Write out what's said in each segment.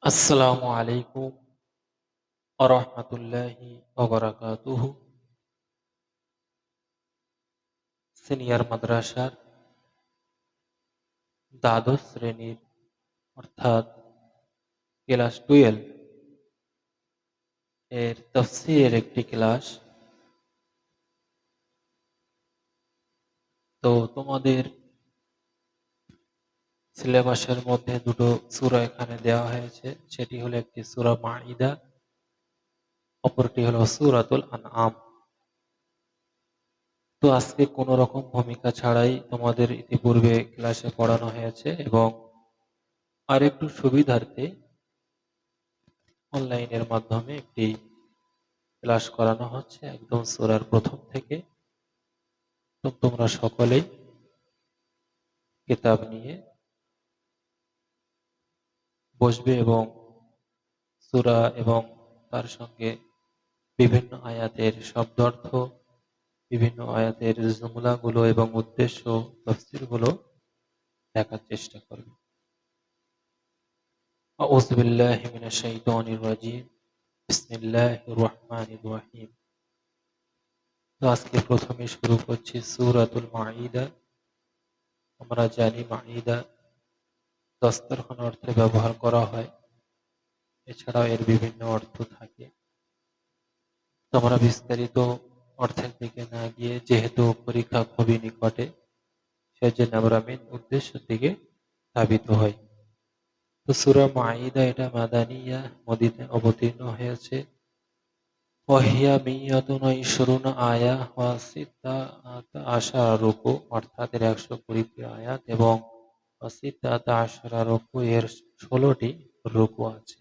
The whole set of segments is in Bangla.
আসসালামু আলাইকুম আরহামাতুল্লাহি ওয়াবারাকাতুহু। সিনিয়র মাদ্রাসার দ্বাদশ শ্রেণীর অর্থাৎ ক্লাস 12 এর তাফসীরের একটি ক্লাস। তো তোমাদের সিলেবাসের মধ্যে দুটো সূরা এখানে দেওয়া হয়েছে, সেটি হলো একটি সূরা মাঈদা, অপরটি হলো সূরাতুল আনআম। তো আজকে কোনো রকম ভূমিকা ছাড়াই তোমাদের ইতিপূর্বে ক্লাসে পড়ানো হয়েছে এবং আরেকটু সুবিধার্থে অনলাইনের মাধ্যমে একটি ক্লাস করানো হচ্ছে একদম সূরার প্রথম থেকে। তো তোমরা সকলেই কিতাব নিয়ে বসবে এবং সূরা এবং তার সঙ্গে বিভিন্ন আয়াতের শব্দার্থ, বিভিন্ন আয়াতের জুমলাগুলো এবং উদ্দেশ্য তাফসীরগুলো দেখার চেষ্টা করবে। আউযু বিল্লাহি মিনাশ শাইতানির রাজীম। বিসমিল্লাহির রহমানির রহিম। তো আজকে প্রথমে শুরু করছি সূরাতুল মাঈদা। আমরা জানি মাঈদা দস্তরখান অর্থে ব্যবহার করা হয়, এছাড়াও এর বিভিন্ন অর্থ থাকে। তো আমরা বিস্তারিত অর্থের দিকে না গিয়ে, যেহেতু পরীক্ষা খুবই নিকটে, সেজন্য আমরা মেন উদ্দেশ্যের দিকে ধাবিত হই। তো সূরা মাঈদা এটা মাদানিয়া, মদিনায় অবতীর্ণ হয়েছে। ওয়াহিয়া মিয়াতুন ইশরুনা আয়া ওয়া সিত্তাতা আশারা রুকু, অর্থাৎ এর 120টি আয়াত এবং ওয়া সিত্তাতা আশারা রুকু, এর 16টি রুকু আছে।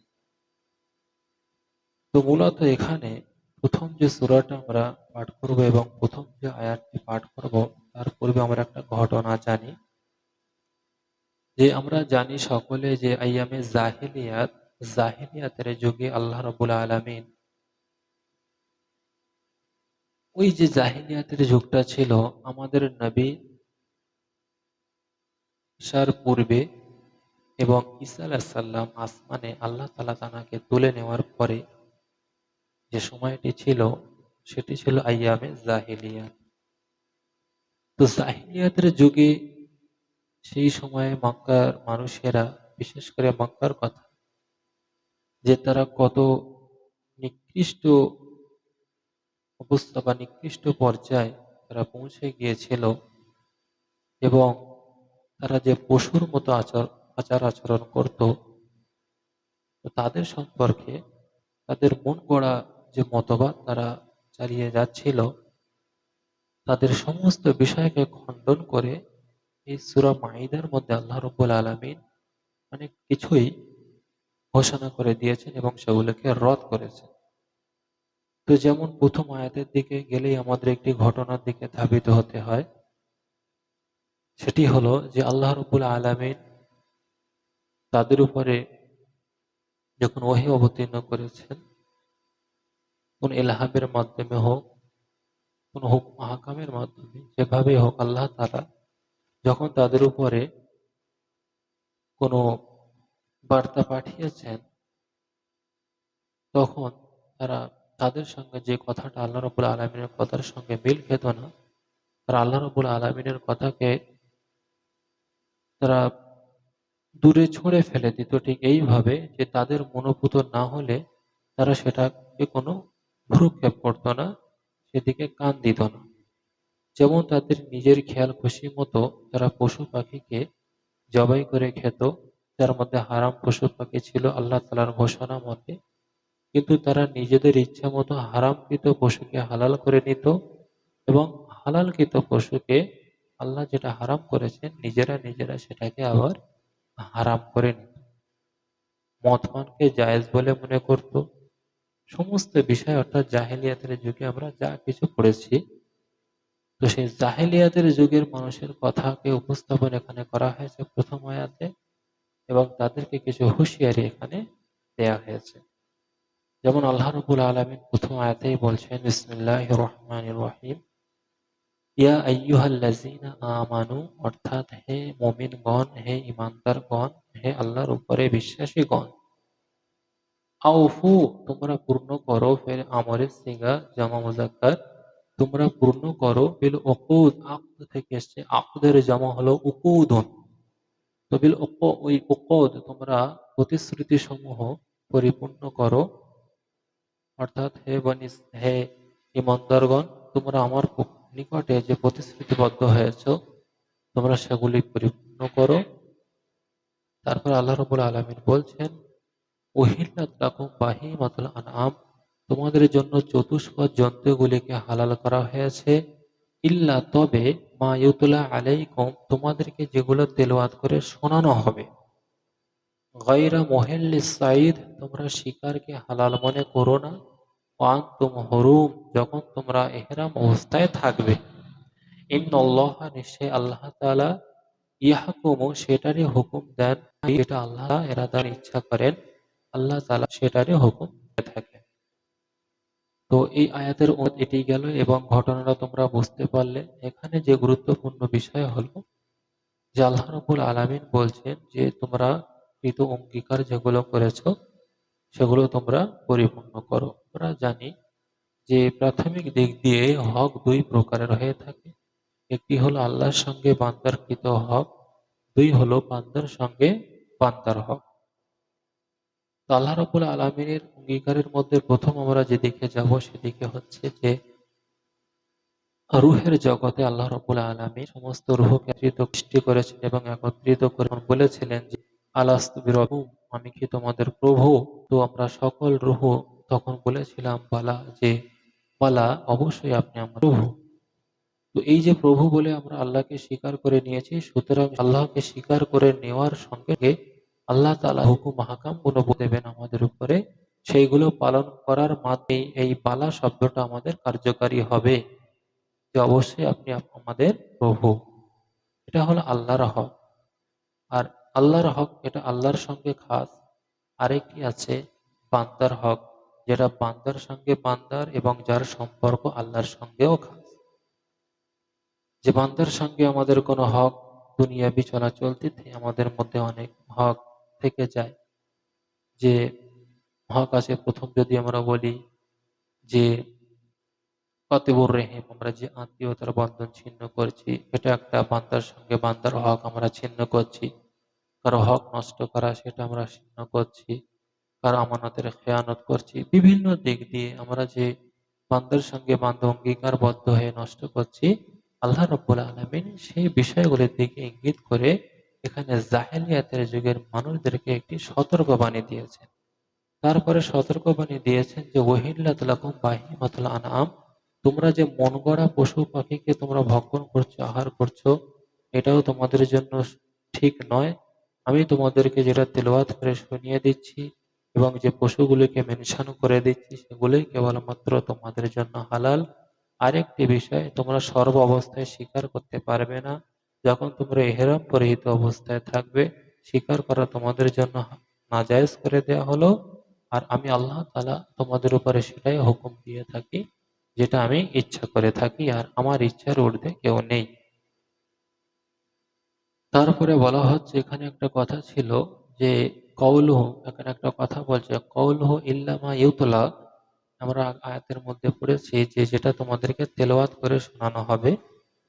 তো মূলত এখানে প্রথম যে সূরাটা আমরা পাঠ করব এবং প্রথম যে আয়াতটি পাঠ করব তার পূর্বে আমরা একটা ঘটনা জানি। যে আমরা জানি সকলে যে আইয়ামে জাহিলিয়াতের যুগে আল্লাহ রাব্বুল আলামিন, ওই যে জাহিলিয়াতের যুগটা ছিল আমাদের নবী ঈসার পূর্বে, এবং ঈসা আলাইহিস সালাম আসমানে আল্লাহ তাআলা তাকে তুলে নেওয়ার পরে যে সময়টি ছিল সেটি ছিল আইয়ামে জাহিলিয়াত। তো জাহিলিয়াতের যুগে সেই সময়ে মক্কার মানুষেরা, বিশেষ করে মক্কার কথা, যে তারা কত নিকৃষ্ট অবস্থা বা নিকৃষ্ট পর্যায়ে তারা পৌঁছে গিয়েছিল, এবং তারা যে পশুর মতো আচার আচরণ করত, তো তাদের সম্পর্কে তাদের মন গড়া যে মতবাদ তারা চালিয়ে যাচ্ছিল, তাদের সমস্ত বিষয়কে খণ্ডন করে এই সূরা মাঈদার মধ্যে আল্লাহ রাব্বুল আলামিন অনেক কিছুই ঘোষণা করে দিয়েছেন এবং সেগুলোকে রদ করেছেন। তো যেমন প্রথম আয়াতের দিকে গেলেই আমাদের একটি ঘটনার দিকে ধাবিত হতে হয়। সেটি হলো যে আল্লাহ রাব্বুল আলামিন তাদের উপরে যখন ওহী অবতীর্ণ করেছেন, কোন ইলহামের মাধ্যমে হোক, কোন হুকম আহকামের মাধ্যমে, যেভাবে হোক, আল্লাহ তাআলা যখন তাদের উপরে কোন বার্তা পাঠিয়েছেন, তখন তারা, তাদের সঙ্গে যে কথাটা আল্লাহ রাব্বুল আলামিনের কথার সঙ্গে মিল খেত না, তারা আল্লাহ রাব্বুল আলামিনের কথাকে তারা দূরে ছুঁড়ে ফেলে দিত, ঠিক এইভাবে যে তাদের মনোপুত না হলে তারা সেটাকে কোনো ভ্রুক্ষেপ করত না, সেদিকে কান দিত না। যেমন তাদের নিজের খেয়াল খুশি মতো তারা পশু পাখিকে জবাই করে খেত, যার মধ্যে হারাম পশু পাখি ছিল আল্লাহ তাআলার ঘোষণা মতে, কিন্তু তারা নিজেদের ইচ্ছা মতো হারামকৃত পশুকে হালাল করে নিত, এবং হালালকৃত পশুকে, আল্লাহ যেটা হারাম করেছেন, নিজেরা নিজেরা সেটাকে আবার হারাম করে নিত। মদ পানকে জায়েজ বলে মনে করত। সমস্ত বিষয়, অর্থাৎ জাহেলিয়াতের যুগে আমরা যা কিছু পড়েছি, তো সেই জাহেলিয়াতের যুগের মানুষের কথাকে উপস্থাপন এখানে করা হয়েছে প্রথম আয়াতে, এবং তাদেরকে কিছু হুঁশিয়ারি এখানে দেয়া হয়েছে। যেমন আল্লাহ রাব্বুল আলামিন প্রথম আয়াতেই বলছেন, বিসমিল্লাহির রহমানির রহিম, ইয়া আইয়ুহাল্লাযীনা আমানু, অর্থাৎ হে মুমিনগণ, হে ঈমানদারগণ, হে আল্লাহর উপরে বিশ্বাসীগণ, আউফু তোমরা পূর্ণ করো, ফের আমরের সিগা জামা মুজাক্কার, তোমরা পূর্ণ করো বিল উকুদ, আকদ থেকে এসেছে, আকদের জামা হলো উকুদুন। তো বিল ওই উকুদ তোমরা প্রতিশ্রুতি সমূহ পরিপূর্ণ করো, অর্থাৎ হে ইমানদারগণ, তোমরা আমার নিকটে যে প্রতিশ্রুতিবদ্ধ হয়েছ তোমরা সেগুলি পরিপূর্ণ করো। তারপর আল্লাহ রাব্বুল আলামিন বলছেন, উহিল্লাত লাকুম বাহিমাতুল আনআম, তোমাদের জন্য চতুষ্পদ জন্তুগুলিকে হালাল করা হয়েছে, ইল্লা তবে মা ইউতলা আলাইকুম, তোমাদেরকে যেগুলো তেলাওয়াত করে শোনানো হবে, গায়রা মুহিল্লিস সাইদ, তোমরা শিকারকে হালাল মনে করো না, ওয়া আনতুম হুরুম, যখন তোমরা ইহরাম অবস্থায় থাকবে, ইন্নাল্লাহা, নিশ্চয় আল্লাহ তাআলা, ইয়াহকুমু সেটারই হুকুম দেন, যেটা আল্লাহ এরাদার ইচ্ছা করেন, আল্লাহ তাআলা সেটারই হুকুম দিয়ে থাকেন। তো এই আয়াতের এটি গেল এবং ঘটনাটা তোমরা বুঝতে পারলে। এখানে যে গুরুত্বপূর্ণ বিষয় হলো যে আল্লাহ রাব্বুল আলামিন বলছেন যে তোমরা কৃত অঙ্গীকার যেগুলো করেছো সেগুলো তোমরা পরিপূর্ণ করো। আমরা জানি যে প্রাথমিক দিক দিয়ে হক দুই প্রকারের হয়ে থাকে, একটি হলো আল্লাহর সঙ্গে বান্দার কৃত হক, দুই হলো বান্দার সঙ্গে বান্দার হক। তো আল্লাহ রাব্বুল আলামিনের অঙ্গীকারের মধ্যে প্রথম আমরা যেদিকে যাব সেদিকে হচ্ছে যে রুহের জগতে আল্লাহ রাব্বুল আলামিন সমস্ত রুহকে একত্রিত সৃষ্টি করেছেন এবং একত্রিত করে বলেছিলেন যে আলাস্তু বিরব্বুকুম, আমি কি তোমাদের প্রভু? তো আমরা সকল রুহ তখন বলেছিলাম বালা, যে বালা, অবশ্যই আপনি আমার প্রভু। তো এই যে প্রভু বলে আমরা আল্লাহকে স্বীকার করে নিয়েছি, সুতরাং আল্লাহকে স্বীকার করে নেওয়ার সঙ্গে আল্লাহ তাআলা হুকুম আহকাম গুলো দেবেন আমাদের উপরে, সেইগুলো পালন করার মাধ্যমে এই বালা শব্দটা আমাদের কার্যকারী হবে, যে অবশ্যই আপনি আমাদের প্রভু। এটা হলো আল্লাহর হক। আর আল্লাহর হক এটা আল্লাহর সঙ্গে খাস। আরেকটি আছে বান্দার হক, যেটা বান্দার সঙ্গে বান্দার এবং যার সম্পর্ক আল্লাহর সঙ্গেও খাস। যে বান্দার সঙ্গে আমাদের কোনো হক দুনিয়াবি চলাচলতিতে আমাদের মধ্যে অনেক হক থেকে যায়। যে হক আছে, প্রথম যদি আমরা বলি যে কতিবুর রেহিম, আমরা যে আত্মীয়তার বন্ধন ছিন্ন করছি, এটা একটা বান্দার সঙ্গে বান্দার হক আমরা ছিন্ন করছি। কারো হক নষ্ট করা সেটা আমরা ছিন্ন করছি, কারো আমানতের খেয়ানত করছি। বিভিন্ন দিক দিয়ে আমরা যে বান্দার সঙ্গে বান্দা অঙ্গীকারবদ্ধ হয়ে নষ্ট করছি, আল্লাহ রাব্বুল আলামিন সেই বিষয়গুলির দিকে ইঙ্গিত করে এখানে জাহেলিয়াতের যুগের মানুষদেরকে একটি সতর্কবাণী দিয়েছেন। তারপরে সতর্কবাণী দিয়েছেন যে ওহিল্লাত লাকুম বাহিমাতুল আনআম, তোমরা যে মন গড়া পশু পাখিকে তোমরা ভক্ষণ করছো, আহার করছো, এটাও তোমাদের জন্য ঠিক নয়। আমি তোমাদেরকে যেটা তেলাওয়াত করে শুনিয়ে দিচ্ছি এবং যে পশুগুলিকে মেনশন করে দিচ্ছি সেগুলোই কেবলমাত্র তোমাদের জন্য হালাল। আরেকটি বিষয়, তোমরা সর্ব অবস্থায় শিকার করতে পারবে না। যখন তোমরা ইহরাম পরিহিত অবস্থায় থাকবে, শিকার করা তোমাদের জন্য নাজায়েজ করে দেয়া হলো। আর আমি আল্লাহ তাআলা তোমাদের উপরে সেটাই হুকুম দিয়ে থাকি যেটা আমি ইচ্ছা করে থাকি, আর আমার ইচ্ছার ঊর্ধ্বে কেউ নেই। তারপরে বলা হচ্ছে এখানে একটা কথা ছিল যে কওলুহু, এখানে একটা কথা বলছে কওলুহু ইল্লা মা ইউতলা, আমরা আয়াতের মধ্যে পড়েছি যে যেটা তোমাদেরকে তেলাওয়াত করে শোনানো হবে।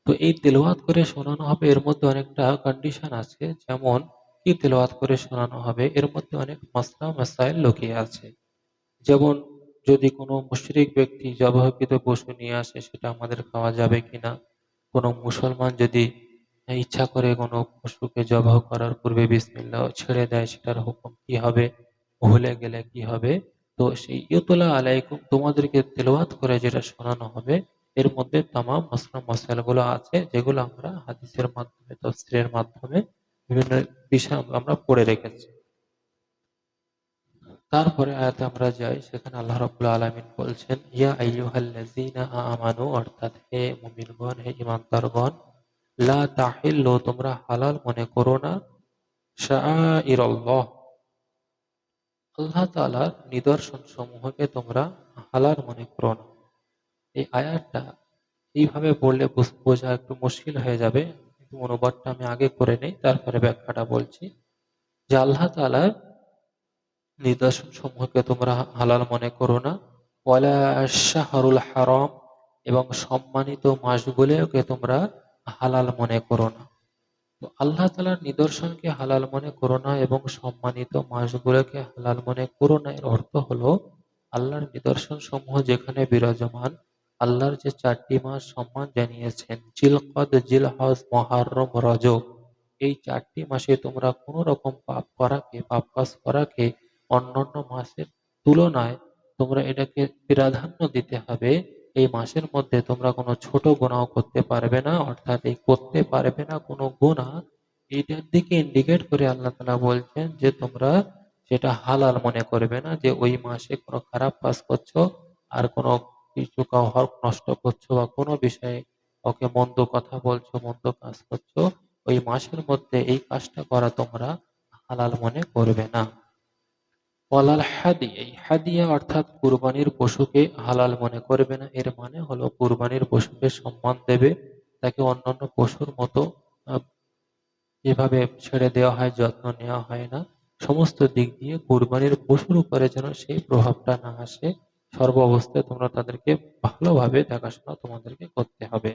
তো এই তেলাওয়াত করে শোনানো হবে, এর মধ্যে অনেকটা কন্ডিশন আছে, যেমন কি তেলাওয়াত করে শোনানো হবে, এর মধ্যে অনেক মাসলা মাসাইল লুকিয়ে আছে। যেমন যদি কোনো মুশরিক ব্যক্তি জবাহকৃত পশু নিয়ে আসে সেটা আমাদের খাওয়া যাবে কিনা, কোনো মুসলমান যদি ইচ্ছা করে কোনো পশুকে জবাহ করার পূর্বে বিসমিল্লাহ ছেড়ে দেয় সেটার হুকুম কি হবে, ভুলে গেলে কি হবে। তো সেই ইউতুলা আলাইকুম তোমাদেরকে তেলাওয়াত করে যেটা শোনানো হবে, এর মধ্যে তামাম মাসলা মাসাইলগুলো আছে, যেগুলো আমরা হাদিসের মাধ্যমে তাফসীরের মাধ্যমে বিভিন্ন বিষয় আমরা পড়ে রেখেছি। তারপরে আয়াতে আমরা যাই, সেখানে আল্লাহ রাব্বুল আলামিন বলছেন ইয়া আইয়ুহাল্লাযীনা আমানু, অর্থাৎ হে মুমিনগণ, হে ঈমানদারগণ, লা তাহিল্লু, তোমরা হালাল মনে করো না, শাআইরাল্লাহ, আল্লাহ তাআলার নিদর্শন সমূহকে তোমরা হালাল মনে করো না। এই আয়াতটা এইভাবে পড়লে বোঝা একটু মুশকিল হয়ে যাবে, কিন্তু অনুবাদটা আমি আগে করে নেই, তারপরে ব্যাখ্যাটা বলছি। যে আল্লাহ তাআলা নিদর্শন সমূহকে তোমরা হালাল মনে করো না। ওয়ালা শাহরুল হারাম, এবং সম্মানিত মাসগুলোকে তোমরা হালাল মনে করো না। তো আল্লাহ তাআলার নিদর্শনকে হালাল মনে করো না এবং সম্মানিত মাসগুলোকে হালাল মনে করো না, এর অর্থ হলো আল্লাহর নিদর্শন সমূহ যেখানে বিরাজমান, আল্লাহর যে 4টি মাস সম্মান জানিয়েছেন, জিলকদ, জিলহজ, মুহররম, রজব, এই 4টি মাসে তোমরা কোনো রকম পাপ কাজ করাকে অন্যান্য মাসের তুলনায় তোমরা এটাকে প্রাধান্য দিতে হবে। এই মাসের মধ্যে তোমরা কোনো ছোট গুনাহ করতে পারবে না, অর্থাৎ এই করতে পারবে না কোনো গুনাহ, এইটার দিকে ইন্ডিকেট করে আল্লাহ তাআলা বলছেন যে তোমরা সেটা হালাল মনে করবে না, যে ওই মাসে কোনো খারাপ কাজ করছো আর কোনো কিছু হক নষ্ট করছো বা কোনো বিষয়ে ওকে মন্দ কথা বলছো, মন্দ কাজ করছো, ওই মাসের মধ্যে এই কাজটা করা তোমরা হালাল মনে করবে না। ওয়ালাল হাদি, এই হাদিয়া অর্থাৎ কুরবানির পশুকে হালাল মনে করবে না, এর মানে হলো কুরবানির পশুকে সম্মান দেবে, তাকে অন্যান্য পশুর মতো আহ, যেভাবে ছেড়ে দেওয়া হয় যত্ন নেওয়া হয় না, সমস্ত দিক দিয়ে কুরবানির পশুর উপরে যেন সেই প্রভাবটা না আসে, সর্ব অবস্থায় তোমরা তাদেরকে ভালোভাবে দেখাশোনা তোমাদেরকে করতে হবে।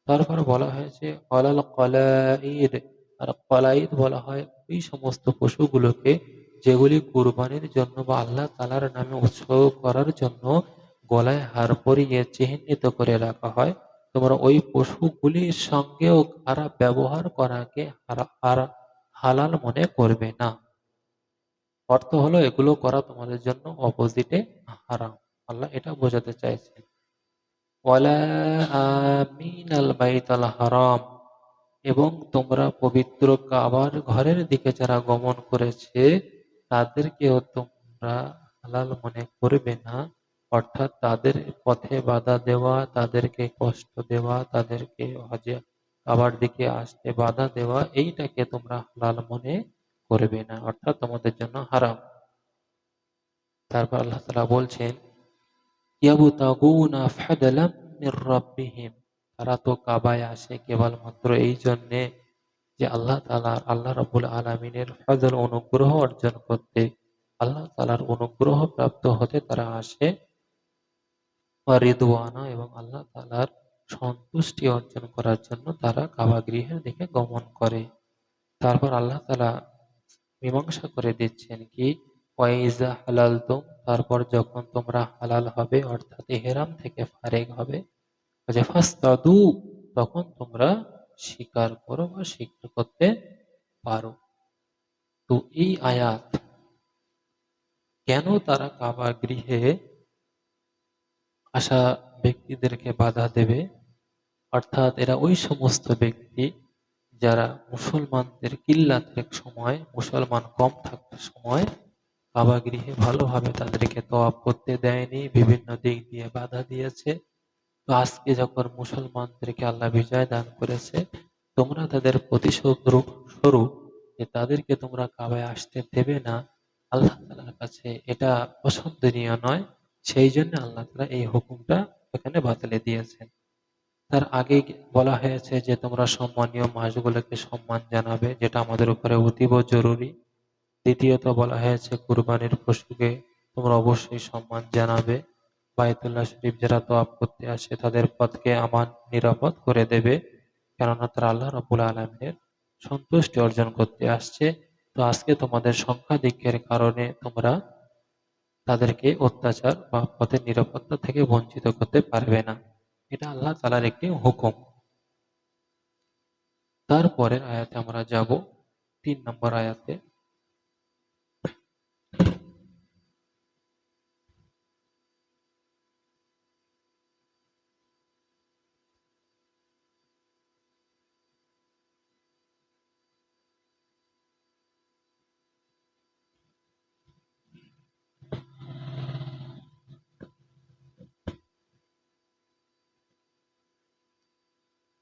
তারপর বলা হয়েছে অলাল কলাইদ, আর কলাইদ বলা হয় ওই সমস্ত পশুগুলোকে যেগুলি কুরবানির জন্য বা আল্লাহ তাআলার নামে উৎসর্গ করার জন্য গলায় হার পরিয়ে চিহ্নিত করে রাখা হয়। তোমরা ওই পশুগুলির সঙ্গেও খারাপ ব্যবহার করাকে হালাল মনে করবে না। অর্থ হলো এগুলো করা তোমাদের জন্য অপোজিটে হারাম। আল্লাহ এটা বোঝাতে চাইছেন। ওয়ালা আমিনাল বাইতাল হারাম, এবং তোমরা পবিত্র কাবার ঘরের দিকে যারা গমন করেছে তাদেরকেও তোমরা হালাল মনে করবে না, অর্থাৎ তাদের পথে বাধা দেওয়া, তাদেরকে কষ্ট দেওয়া, তাদেরকে হজে কাবার দিকে আসতে বাধা দেওয়া, এইটাকে তোমরা হালাল মনে করবে না, অর্থাৎ তোমাদের জন্য হারাম। তারপর আল্লাহ তাআলা বলছেন ইয়াবতাগুনা ফাদলাম মির রাব্বিহিম, তারা তো কাবায় আসে কেবলমাত্র এই জন্যে যে আল্লাহ রাব্বুল আলামিনের ফজল, অনুগ্রহ অর্জন করতে, আল্লাহ তাআলার অনুগ্রহ প্রাপ্ত হতে তারা আসে। ওয়া রিদওয়ানা, এবং আল্লাহ তাআলার সন্তুষ্টি অর্জন করার জন্য তারা কাবা গৃহের দিকে গমন করে। তারপর আল্লাহ তাআলা মীমাংসা করে দিচ্ছেন কি, ওয়াইজা হালালতুম, তারপর যখন তোমরা হালাল হবে অর্থাৎ ইহরাম থেকে ফারেগ হবে, যে ফাসতাদু, তখন তোমরা স্বীকার করো বা স্বীকার করতে পারো। তো এই আয়াত কেন তারা কাবা গৃহে আসা ব্যক্তিদেরকে বাধা দেবে, অর্থাৎ এরা ওই সমস্ত ব্যক্তি যারা মুসলমানদের কিল্লাতের সময়, মুসলমান কম থাকার সময় কাবা গৃহে ভালোভাবে তাদেরকে তওয়াফ করতে দেয়নি, বিভিন্ন দিক দিয়ে বাধা দিয়েছে। তো আজকে যখন মুসলমানদেরকে আল্লাহ বিজয় দান করেছে, তোমরা তাদের প্রতিশোধ স্বরূপ যে তাদেরকে তোমরা কাবায় আসতে দেবে না, আল্লাহ তাআলার কাছে এটা পছন্দনীয় নয়। সেই জন্য আল্লাহ তাআলা এই হুকুমটা এখানে বাতিলে দিয়েছেন। তার আগে বলা হয়েছে যে তোমরা সম্মানীয় মাসগুলোকে সম্মান জানাবে, যেটা আমাদের উপরে অতীব জরুরি। দ্বিতীয়ত বলা হয়েছে কুরবানির পশুকে তোমরা অবশ্যই সম্মান জানাবে। বায়তুল্লাহ শরীফ যারা তওয়াফ করতে আসে তাদের পথকে আমান, নিরাপদ করে দেবে, কেননা তারা আল্লাহ রাব্বুল আলামিনের সন্তুষ্টি অর্জন করতে আসছে। তো আজকে তোমাদের সংখ্যাধিক্যের কারণে তোমরা তাদেরকে অত্যাচার বা পথের নিরাপত্তা থেকে বঞ্চিত করতে পারবে না। এটা আল্লাহ তাআলার একটি হুকুম। তারপরের আয়াতে আমরা যাব 3 নম্বর আয়াতে।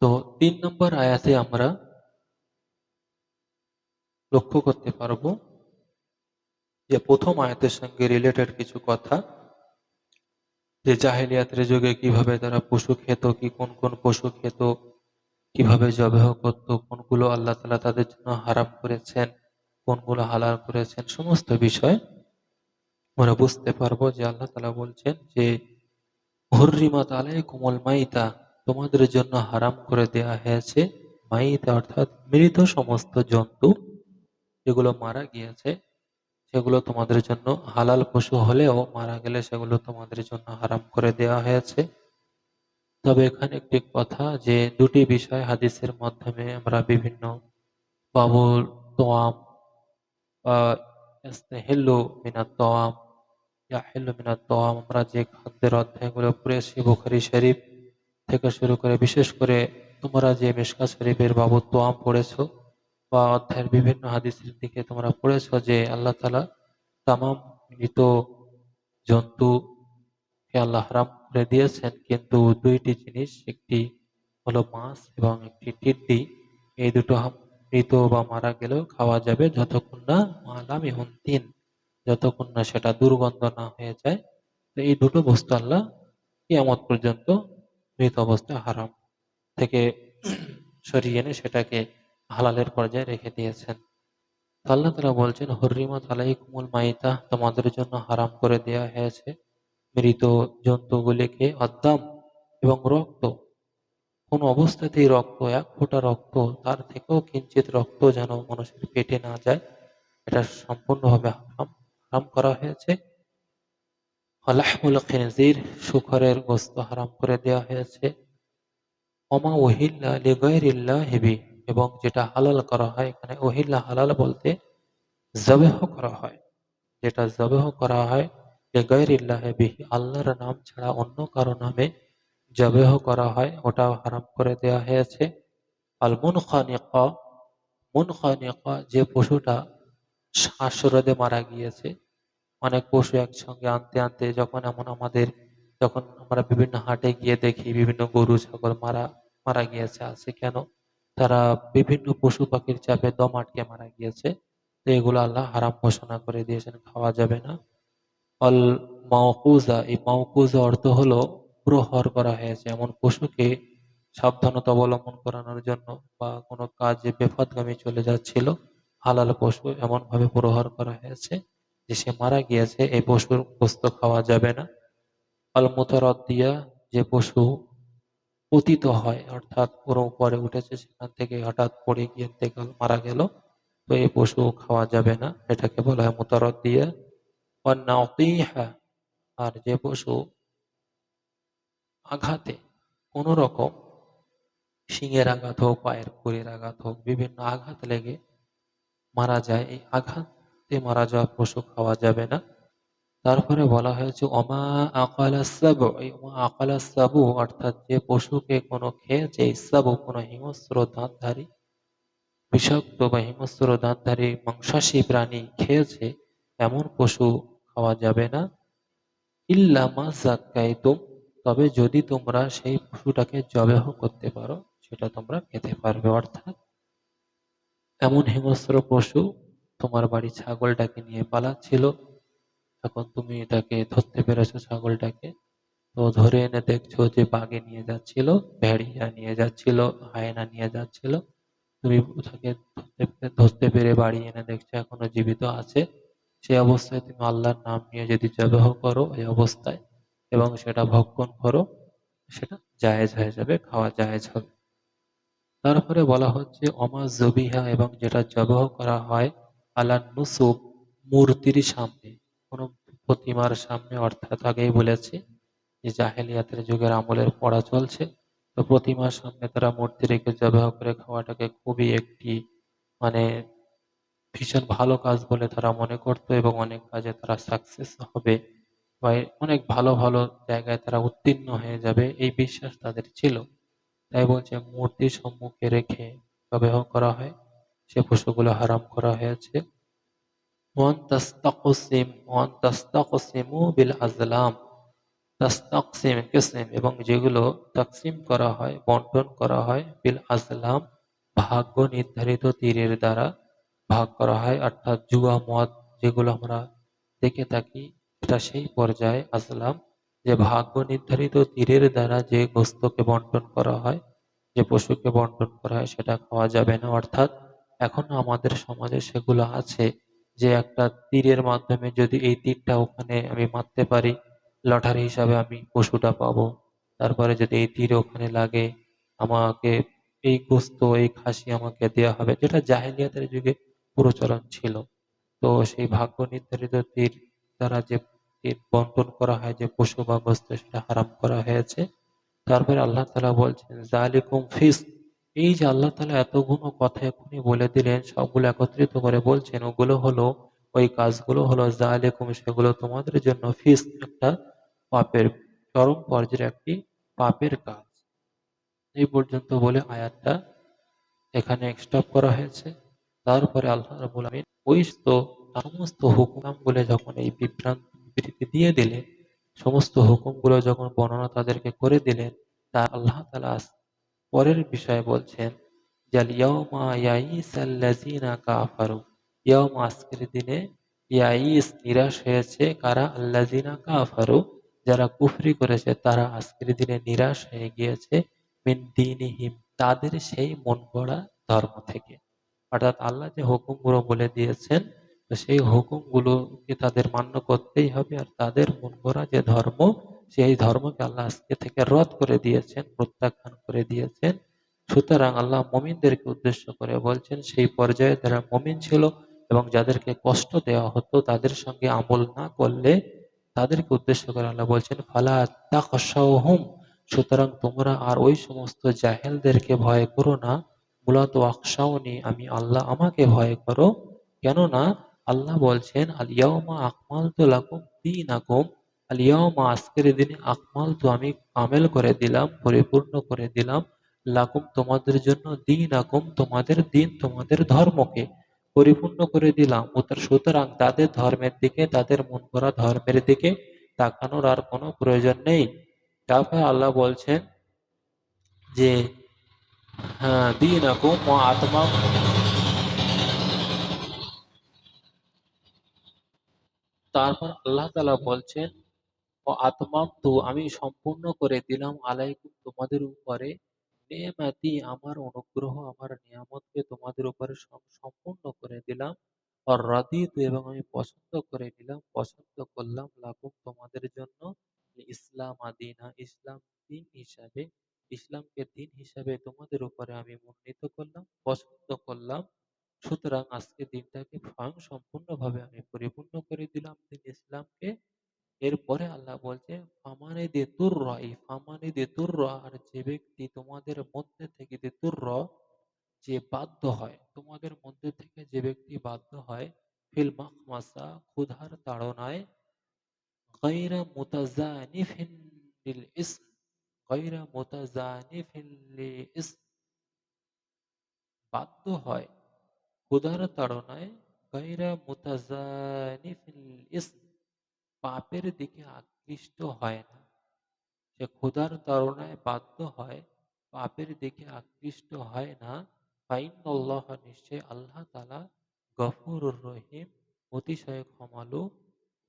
তো 3 নম্বর আয়াতে আমরা লক্ষ্য করতে পারবো যে প্রথম আয়াতের সঙ্গে রিলেটেড কিছু কথা, যে জাহেলিয়াতের যুগে কিভাবে তারা পশু খেত, কি কোন কোন পশু খেত, কিভাবে জবেহ করত, কোনগুলো আল্লাহ তাআলা তাদের জন্য হারাম করেছেন, কোনগুলো হালাল করেছেন, সমস্ত বিষয় আমরা বুঝতে পারবো যে আল্লাহ তাআলা বলছেন যে হুররিমাত আলাইকুমুল মাইতা, তোমাদের জন্য হারাম করে দেয়া হয়েছে মাইতা অর্থাৎ মৃত সমস্ত জন্তু যেগুলো মারা গিয়েছে, সেগুলো তোমাদের জন্য হালাল পশু হলেও মারা গেলে সেগুলো তোমাদের জন্য হারাম করে দেওয়া হয়েছে। তবে এখানে একটি কথা যে দুটি বিষয় হাদিসের মাধ্যমে আমরা বিভিন্ন বাবুল তোয়াম বা ইস্তাহিল্লু মিনাত তোয়াম, ইয়াহিল্লু মিনাত তোয়াম, আমরা যে খাদ্যের অধ্যায়গুলো পড়েছি বুখারী শরীফ থেকে শুরু করে, বিশেষ করে তোমরা যে মিশকাত শরীফের বাবু তোয়াম পড়েছো বা অধ্যায়ের বিভিন্ন হাদিসের দিকে তোমরা পড়েছো যে আল্লাহ তাআলা তামাম মৃত জন্তুকে আল্লাহ হারাম করে দিয়েছেন, কিন্তু দুইটি জিনিস, একটি হলো মাছ এবং একটি টিড্ডি, এই দুটো মৃত বা মারা গেলেও খাওয়া যাবে যতক্ষণ না মালাম ইহুন তিন, যতক্ষণ না সেটা দুর্গন্ধ না হয়ে যায়। তো এই দুটো বস্তু আল্লাহ কিয়ামত পর্যন্ত মৃত অবস্থায় হারাম থেকে সরিয়ে এনে সেটাকে হালালের পর্যায়ে রেখে দিয়েছেন। তো আল্লাহ তাআলা বলছেন হুররিমাত আলাইকুমুল মাইতা, তোমাদের জন্য হারাম করে দেয়া হয়েছে মৃত জন্তুগুলিকে, অদ্দাম এবং রক্ত, কোন অবস্থাতেই রক্ত, এক ফোঁটা রক্ত, তার থেকেও কিঞ্চিত রক্ত যেন মানুষের পেটে না যায়, এটা সম্পূর্ণভাবে হারাম হারাম করা হয়েছে। লাহমুল খিনজির, শূকরের গোশত হারাম করে দেওয়া হয়েছে। ওমা উহিল্লা লিগাইরিল্লাহি বিহি, এবং যেটা হালাল করা হয়, এখানে উহিল্লা হালাল বলতে যবেহ করা হয়, যেটা যবেহ করা হয় লিগাইরিল্লাহি বিহি, আল্লাহর নাম ছাড়া অন্য কারো নামে যবেহ করা হয়, ওটাও হারাম করে দেওয়া হয়েছে। আল মুনখানিকা, মুনখানিকা যে পশুটা শ্বাসরোধে মারা গিয়েছে, অনেক পশু একসঙ্গে আনতে আনতে যখন এমন আমাদের, যখন আমরা বিভিন্ন হাটে গিয়ে দেখি বিভিন্ন গরু ছাগল মারা মারা গিয়েছে, আছে কেন? তারা বিভিন্ন পশু পাখির চাপে দম আটকে মারা গিয়েছে। তো এগুলো আল্লাহ হারাম ঘোষণা করে দিয়েছেন, খাওয়া যাবে না। অল মাওকুজা, এই মাওকুজা অর্থ হলো প্রহর করা হয়েছে এমন পশুকে সাবধানতা অবলম্বন করানোর জন্য, বা কোনো কাজে বেফাতগামী চলে যাচ্ছিল, হালাল পশু এমন ভাবে প্রহর করা হয়েছে যে সে মারা গিয়েছে, এই পশুর গোশত খাওয়া যাবে না। আল মুতারাদ্দিয়া, যে পশু পতিত হয়, অর্থাৎ পুরো উপরে উঠেছে সেখান থেকে হঠাৎ পড়ে গিয়ে থেকে মারা গেল, তো এই পশু খাওয়া যাবে না, এটাকে বলা হয় মুতারাদ্দিয়া। ওয়ান নাতিহা, আর যে পশু আঘাতে কোন রকম, শিঙের আঘাত হোক, পায়ের খুরের আঘাত হোক, বিভিন্ন আঘাত লেগে মারা যায়, এই আঘাতে মারা যাওয়া পশু খাওয়া যাবে না। তারপরে বলা হয়েছে অমা আকালাস সাবু, এই অমা আকালাস সাবু অর্থাৎ যে পশুকে কোনো খেয়েছে, এই সাবু কোনো হিংস্র দাঁতধারী, বিষাক্ত বা হিংস্র দাঁতধারী মাংসাশী প্রাণী খেয়েছে, এমন পশু খাওয়া যাবে না। ইল্লা মা যাক্কাইতুম, তবে যদি তোমরা সেই পশুটাকে জবেহ করতে পারো, সেটা তোমরা খেতে পারবে। অর্থাৎ এমন হিংস্র পশু, তোমার বাড়ি ছাগলটাকে নিয়ে পালাচ্ছিল, এখন তুমি এটাকে ধরতে পেরেছো ছাগলটাকে, তো ধরে এনে দেখছো যে বাঘে নিয়ে যাচ্ছিল, ভেড়িয়া নিয়ে যাচ্ছিল, হায়না নিয়ে যাচ্ছিল, তুমি তাকে ধরতে পেরে বাড়ি এনে দেখছো এখনো জীবিত আছে, সেই অবস্থায় তুমি আল্লাহর নাম নিয়ে যদি জবেহ করো এই অবস্থায়, এবং সেটা ভক্ষণ করো, সেটা জায়েজ হয়ে যাবে, খাওয়া জায়েজ হবে। তারপরে বলা হচ্ছে অমা জবিহা, এবং যেটা জবাহ করা হয় আলা নুসুব, মূর্তির সামনে, কোন প্রতিমার সামনে, অর্থাৎ আগেই বলেছি যে জাহেলিয়াতের যুগের আমলের পড়া চলছে, তো প্রতিমার সামনে তারা মূর্তি রেখে জবাহ করে খাওয়াটাকে খুবই একটি মানে ভীষণ ভালো কাজ বলে তারা মনে করতো, এবং অনেক কাজে তারা সাকসেস হবে বা অনেক ভালো ভালো জায়গায় তারা উত্তীর্ণ হয়ে যাবে, এই বিশ্বাস তাদের ছিল। তাই বলছে মূর্তি সম্মুখে রেখে জবেহ করা হয়, সে পশুগুলো হারাম করা হয়েছে। ওয়ান তাস্তাকসিমু বিল আজলাম, তাস্তাকসিম কিসিম, এবং যেগুলো তাকসিম করা হয়, বন্টন করা হয়, বিল আজলাম, ভাগ্য নির্ধারিত তীরের দ্বারা ভাগ করা হয়, অর্থাৎ জুয়া মদ যেগুলো আমরা দেখে থাকি, এটা সেই পর্যায়ে আজলাম, যে ভাগ্য নির্ধারিত তীরের দ্বারা যে গোস্তকে বন্টন করা হয়, যে পশুকে বন্টন করা হয়, সেটা খাওয়া যাবে না। অর্থাৎ এখনো আমাদের সমাজে সেগুলো আছে, যে একটা তীরের মাধ্যমে যদি এই তীরটা ওখানে আমি মারতে পারি, লটারি হিসাবে আমি পশুটা পাবো। তারপরে যদি এই তীর ওখানে লাগে, আমাকে এই গোস্ত, এই খাসি আমাকে দেয়া হবে, যেটা জাহেলিয়াতের যুগে প্রচলন ছিল। তো সেই ভাগ্য নির্ধারিত তীর দ্বারা যে তীর বন্টন করা হয়, যে পশু বা গোস্ত, সেটা হারাম করা হয়েছে। তারপরে আল্লাহ তাআলা বলছেন যালিকুম ফিসক। এই যে আল্লাহ তাআলা এতগুলো কথা এখনই বলে দিলেন, সবগুলো একত্রিত করে বলছেন, ওগুলো হলো, ওই কাজগুলো হলো যালিকুম, সেগুলো তোমাদের জন্য ফিসক, একটা পাপের চরম পর্যায়ের একটি পাপের কাজ। এই পর্যন্ত বলে আয়াতটা এখানে স্টপ করা হয়েছে। তারপরে আল্লাহ রাব্বুল আমিন ওই তো সমস্ত হুকুমগুলো যখন এই বিবৃতি দিয়ে দিলেন, সমস্ত হুকুমগুলো যখন বর্ণনা তাদেরকে করে দিলেন, তা আল্লাহ তাআলা পরের বিষয়ে বলছেন জাল ইয়াউমা ইয়াইসাল্লাযিনা কাফারু। ইয়াউমা, আজকের দিনে, ইয়াইস, নিরাশ হয়েছে কারা? আল্লাযিনা কাফারু, যারা কুফরি করেছে, তারা আজকের দিনে নিরাশ হয়ে গিয়েছে। মিন দীনিহিম, তাদের সেই মন গড়া ধর্ম থেকে। অর্থাৎ আল্লাহ যে হুকুমগুলো বলে দিয়েছেন, তো সেই হুকুমগুলোকে তাদের মান্য করতেই হবে। আর তাদের মন গড়া যে ধর্ম, সেই ধর্মকে আল্লাহ আজকে থেকে রদ করে দিয়েছেন, প্রত্যাখ্যান করে দিয়েছেন। সুতরাং আল্লাহ মুমিনদেরকে উদ্দেশ্য করে বলছেন, সেই পর্যায়ে যারা মুমিন ছিল এবং যাদেরকে কষ্ট দেওয়া হতো, তাদের সঙ্গে আমল না করলে, তাদেরকে উদ্দেশ্য করে আল্লাহ বলছেন ফালা তাখশাওহুম। সুতরাং তোমরা আর ওই সমস্ত জাহেলদেরকে ভয় করো না, মূলত আখশাওনি, আমি আল্লাহ, আমাকে ভয় করো। কেননা আল্লাহ বলছেন আল ইয়াউমা আকমালতু লাকুম দীনাকুম। আল ইয়াউমা, আজকের দিনে, আকমালতু, আমি কামেল করে দিলাম, পরিপূর্ণ করে দিলাম, লাকুম, তোমাদের জন্য, দীনাকুম, তোমাদের দিন, তোমাদের ধর্মকে পরিপূর্ণ করে দিলাম। সুতরাং তাদের ধর্মের দিকে, তাদের মন করা ধর্মের দিকে তাকানোর আর কোনো প্রয়োজন নেই। তারপর আল্লাহ বলছেন যে হ্যাঁ, দীনাকুম ওয়া আতমাম। তারপর আল্লাহ তাআলা বলছেন ও আতমামতু, আমি সম্পূর্ণ করে দিলাম, আলাইকুম, তোমাদের উপরে, নেমাতি, আমার অনুগ্রহ, আমার নিয়ামতকে তোমাদের উপরে সম্পূর্ণ করে দিলাম। আর রাদিতু, এবং আমি পছন্দ করে নিলাম, পছন্দ করলাম, লাকুম, তোমাদের জন্য, ইসলাম আদিনা, ইসলাম দিন হিসাবে, ইসলামকে দিন হিসাবে তোমাদের উপরে আমি মনোনীত করলাম, পছন্দ করলাম। সুতরাং আজকে দিনটাকে স্বয়ং সম্পূর্ণভাবে আমি পরিপূর্ণ করে দিলাম, দিন ইসলামকে। এরপরে আল্লাহ বলছে ফামানি দে তুর, এই ফামানি দে তুর, আর যে ব্যক্তি তোমাদের মধ্যে থেকে, দে তুর, যে বাধ্য হয়, তোমাদের মধ্যে থেকে যে ব্যক্তি বাধ্য হয়, ফিল মাখমাসা, ক্ষুধার তাড়নায়, গায়রা মুতাজানিফিন লিল ইসম, গায়রা মুতাজানিফিন লিল ইসম, বাধ্য হয় ক্ষুধার তাড়নায়, গায়রা মুতাজানিফিন লিল ইসম, পাপের দিকে আকৃষ্ট হয় না। সে ক্ষুধার তাড়নায় বাধ্য হয়, পাপের দিকে আকৃষ্ট হয় না। ফাইনাল্লাহ, নিশ্চয় আল্লাহ তাআলা, গফুরুর রহিম, অতিশয় ক্ষমালু,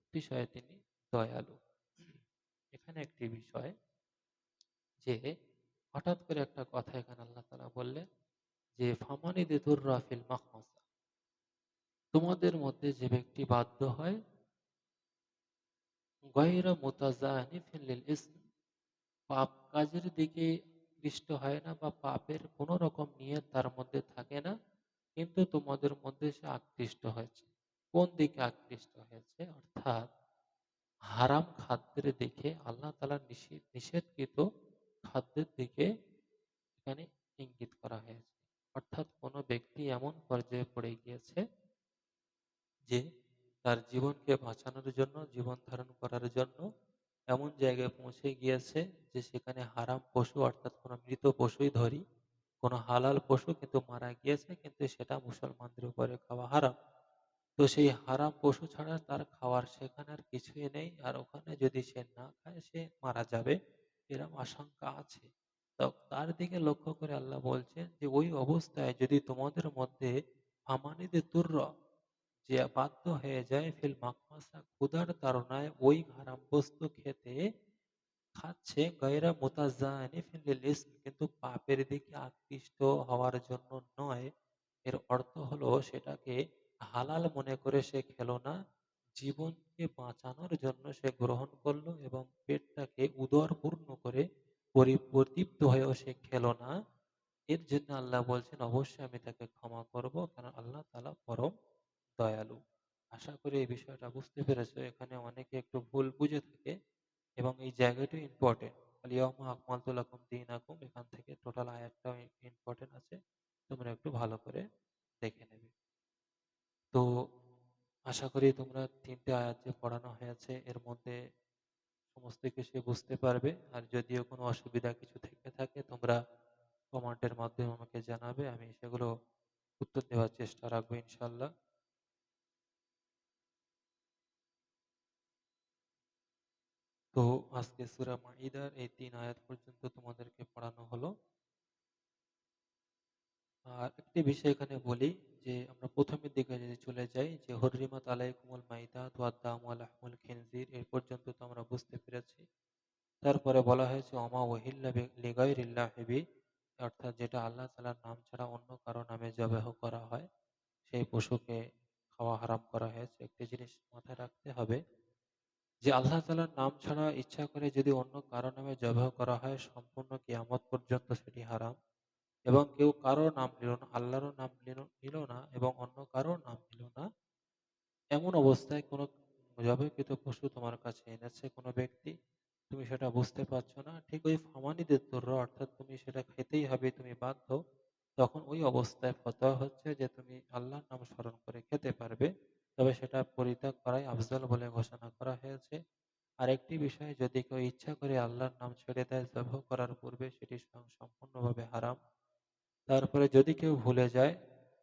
অতিশয় তিনি দয়ালু। এখানে একটি বিষয়, যে হঠাৎ করে একটা কথা এখানে আল্লাহ তাআলা বললেন যে ফামানি দেতুর রাফিল মাখমাসা, তোমাদের মধ্যে যে ব্যক্তি বাধ্য হয়, গায়রা মুতাজানিফিন লিল ইসম, পাপ কাজের দিকে আকৃষ্ট হয় না, বা পাপের কোন রকম নিয়ত তার মধ্যে থাকে না, কিন্তু তোমাদের মধ্যে সে আকৃষ্ট হয়েছে। কোন দিকে আকৃষ্ট হয়েছে? অর্থাৎ হারাম খাদ্যের দিকে, আল্লাহ তাআলা নিষেধকৃত খাদ্যের দিকে এখানে ইঙ্গিত করা হয়েছে। অর্থাৎ কোনো ব্যক্তি এমন পর্যায়ে পড়ে গিয়েছে যে তার জীবনকে বাঁচানোর জন্য, জীবন ধারণ করার জন্য এমন জায়গায় পৌঁছে গিয়েছে যে সেখানে হারাম পশু, অর্থাৎ কোনো মৃত পশুই ধরি, কোনো হালাল পশু কিন্তু মারা গিয়েছে, কিন্তু সেটা মুসলমানদের উপরে খাওয়া হারাম। তো সেই হারাম পশু ছাড়া তার খাওয়ার সেখানে আর কিছুই নেই, আর ওখানে যদি সে না খায় সে মারা যাবে, এরকম আশঙ্কা আছে। তো তার দিকে লক্ষ্য করে আল্লাহ বলছেন যে ওই অবস্থায় যদি তোমাদের মধ্যে আমানিদে তুর্র, যে বাধ্য হয়ে যায়, ফিল মাকমাসা, ক্ষুধার তাড়নায় ওই হারাম বস্তু খেতে, খাচ্ছে, গায়রা মুতাজানিফিন লিল ইসম, কিন্তু পাপের দিকে আকৃষ্ট হওয়ার জন্য নয়। এর অর্থ হলো সেটাকে হালাল মনে করে সে খেলো না, জীবনকে বাঁচানোর জন্য সে গ্রহণ করলো এবং পেটটাকে উদরপূর্ণ করে পরিতৃপ্ত হয়েও সে খেলো না। এর জন্য আল্লাহ বলছেন অবশ্যই আমি তাকে ক্ষমা করব, কারণ আল্লাহ তাআলা পরম দয়ালু। আশা করি এই বিষয়টা বুঝতে পেরেছো। এখানে অনেকে একটু ভুল বুঝে থাকে এবং এই জায়গাটি ইম্পর্টেন্ট। আল-ইয়াওমা আকমালতু লাকুম দীনাকুম, এখান থেকে টোটাল আয়াতটাও ইম্পর্টেন্ট আছে, তোমরা একটু ভালো করে দেখে নেবে। তো আশা করি তোমরা ৩ টে আয়াত যে পড়ানো হয়েছে এর মধ্যে সমস্ত কিছু বুঝতে পারবে। আর যদিও কোনো অসুবিধা কিছু থেকে থাকে তোমরা কমেন্টের মাধ্যমে আমাকে জানাবে, আমি সেগুলো উত্তর দেওয়ার চেষ্টা রাখবো ইনশাল্লাহ। তো আজকে সূরা মাইদার এই ৩ আয়াত পর্যন্ত তোমাদেরকে পড়ানো হলো। আর একটি বিষয় এখানে বলি, যে আমরা প্রথমের দিকে যদি চলে যাই, যে হুররিমাত আলাইকুমুল মাইতাত ওয়াদ-দামু ওয়া লাহমুল খিনজির, এর পর্যন্ত তো আমরা বুঝতে পেরেছি। তারপরে বলা হয়েছে ওমা উহিল্লা লিগাইরিল্লাহি বিহি, অর্থাৎ যেটা আল্লাহ তাআলার নাম ছাড়া অন্য কারো নামে যবাহ করা হয় সেই পশুকে খাওয়া হারাম করা হয়েছে। একটি জিনিস মাথায় রাখতে হবে, যে আল্লাহ তাআলার নাম ছাড়া ইচ্ছা করে যদি অন্য কারো নামে যবাহ করা হয় সম্পূর্ণ কিয়ামত পর্যন্ত সেটি হারাম। এবং কেউ কারো নাম নিল না, আল্লাহরও নাম নিল না এবং অন্য কারো নাম নিল না, এমন অবস্থায় কোনো জবাইকৃত পশু তোমার কাছে এনেছে কোনো ব্যক্তি, তুমি সেটা বুঝতে পারছো না, ঠিক ওই ফামানিদের দূর, অর্থাৎ তুমি সেটা খেতেই হবে, তুমি বাধ্য, তখন ওই অবস্থায় ফতোয়া হচ্ছে যে তুমি আল্লাহর নাম স্মরণ করে খেতে পারবে, তবে সেটা পরিত্যাগ করাই আফজল বলে ঘোষণা করা হয়েছে। আরেকটি বিষয়, যদি কেউ ইচ্ছা করে আল্লাহর নাম ছেড়ে দেয় জবাহ করার পূর্বে, সেটি সম্পূর্ণভাবে হারাম। তারপরে যদি কেউ ভুলে যায়,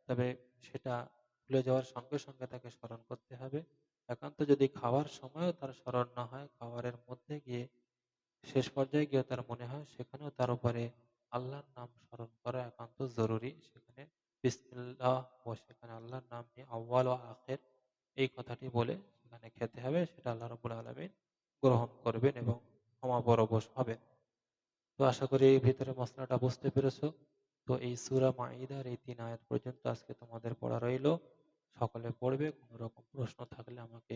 তবে সেটা ভুলে যাওয়ার সঙ্গে সঙ্গে তাকে স্মরণ করতে হবে। একান্ত যদি খাওয়ার সময়ও তার স্মরণ না হয়, খাবারের মধ্যে গিয়ে শেষ পর্যায়ে গিয়ে তার মনে হয়, সেখানেও তার উপরে আল্লাহর নাম স্মরণ করা একান্ত জরুরি। সেখানে বিসমিল্লাহ ও সেখানে আল্লাহর নাম নিয়ে আউয়াল ও আখের এই কথাটি বলে সেখানে খেতে হবে, সেটা আল্লাহ রাব্বুল আলামিন গ্রহণ করবেন এবং ক্ষমা পরবশ হবেন। তো আশা করি এই ভিতরে মশলাটা বুঝতে পেরেছো। তো এই সূরা মাইদার এই ৩ আয়াত পর্যন্ত আজকে তোমাদের পড়া রইলো। সকলে পড়বে, কোনো রকম প্রশ্ন থাকলে আমাকে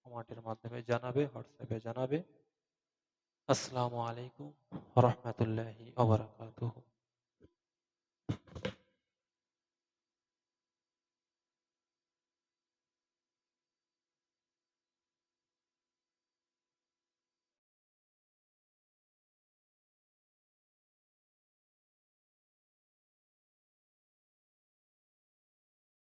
কমেন্টের মাধ্যমে জানাবে, হোয়াটসঅ্যাপে জানাবে। আসসালামু আলাইকুম ওয়া রাহমাতুল্লাহি ওয়া বারাকাতুহু।